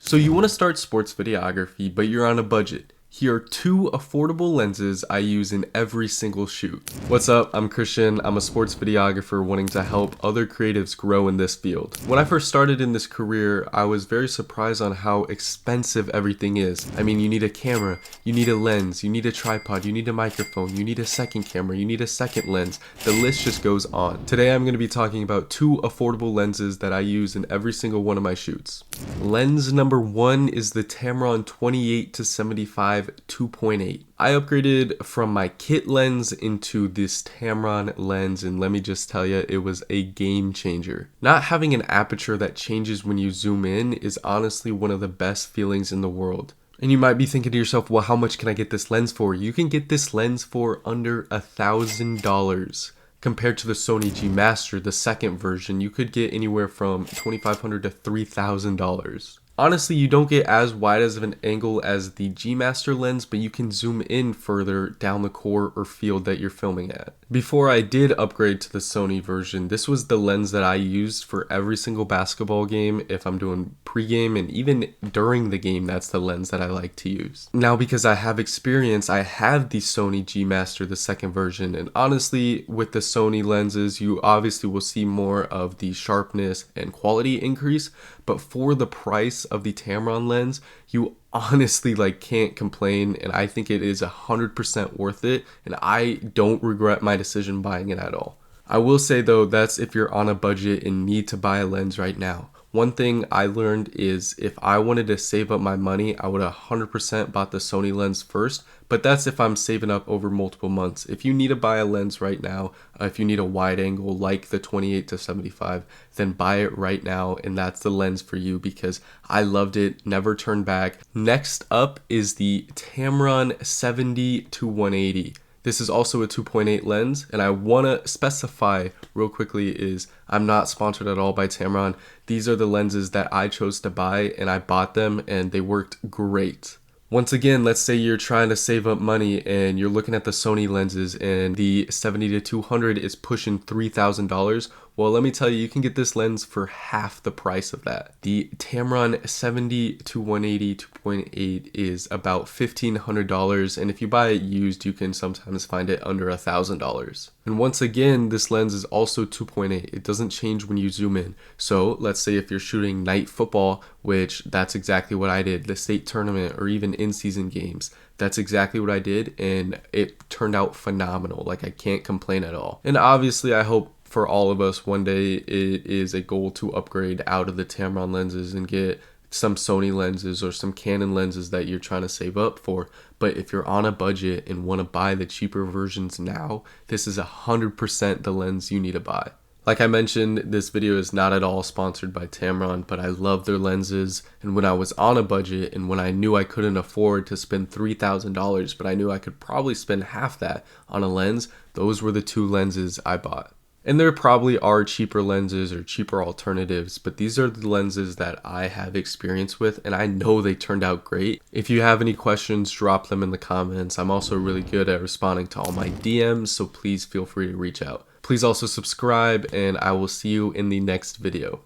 So you want to start sports videography, but you're on a budget. Here are two affordable lenses I use in every single shoot. What's up? I'm Christian. I'm a sports videographer wanting to help other creatives grow in this field. When I first started in this career, I was very surprised on how expensive everything is. I mean, you need a camera, you need a lens, you need a tripod, you need a microphone, you need a second camera, you need a second lens. The list just goes on. Today I'm going to be talking about two affordable lenses that I use in every single one of my shoots. Lens number one is the Tamron 28-75 2.8. I upgraded from my kit lens into this Tamron lens, and let me just tell you, it was a game changer. Not having an aperture that changes when you zoom in is honestly one of the best feelings in the world. And you might be thinking to yourself, well, how much can I get this lens for? You can get this lens for under $1,000. Compared to the Sony G Master, the second version, you could get anywhere from $2,500 to $3,000. Honestly, you don't get as wide as of an angle as the G Master lens, but you can zoom in further down the core or field that you're filming at. Before I did upgrade to the Sony version, this was the lens that I used for every single basketball game. If I'm doing pregame and even during the game, that's the lens that I like to use. Now, because I have experience, I have the Sony G Master, the second version, and honestly, with the Sony lenses, you obviously will see more of the sharpness and quality increase, but for the price of the Tamron lens, you honestly can't complain, and I think it is 100% worth it, and I don't regret my decision buying it at all. I will say though, that's if you're on a budget and need to buy a lens right now. One thing I learned is if I wanted to save up my money, I would 100% bought the Sony lens first, but that's if I'm saving up over multiple months. If you need to buy a lens right now, if you need a wide angle like the 28-75, then buy it right now, and that's the lens for you because I loved it, never turned back. Next up is the Tamron 70-180. This is also a 2.8 lens, and I want to specify real quickly is I'm not sponsored at all by Tamron. These are the lenses that I chose to buy, and I bought them and they worked great. Once again, let's say you're trying to save up money and you're looking at the Sony lenses and the 70-200 is pushing $3,000. Well, let me tell you, you can get this lens for half the price of that. The Tamron 70-180 2.8 is about $1,500, and if you buy it used, you can sometimes find it under $1,000. And once again, this lens is also 2.8. It doesn't change when you zoom in. So let's say if you're shooting night football, which that's exactly what I did, the state tournament or even in-season games. That's exactly what I did, and it turned out phenomenal. I can't complain at all. And obviously, I hope for all of us one day it is a goal to upgrade out of the Tamron lenses and get some Sony lenses or some Canon lenses that you're trying to save up for. But if you're on a budget and want to buy the cheaper versions now, this is 100% the lens you need to buy. Like I mentioned, this video is not at all sponsored by Tamron, but I love their lenses, and when I was on a budget and when I knew I couldn't afford to spend $3,000, but I knew I could probably spend half that on a lens, those were the two lenses I bought. And there probably are cheaper lenses or cheaper alternatives, but these are the lenses that I have experience with, and I know they turned out great. If you have any questions, drop them in the comments. I'm also really good at responding to all my DMs, so please feel free to reach out. Please also subscribe, and I will see you in the next video.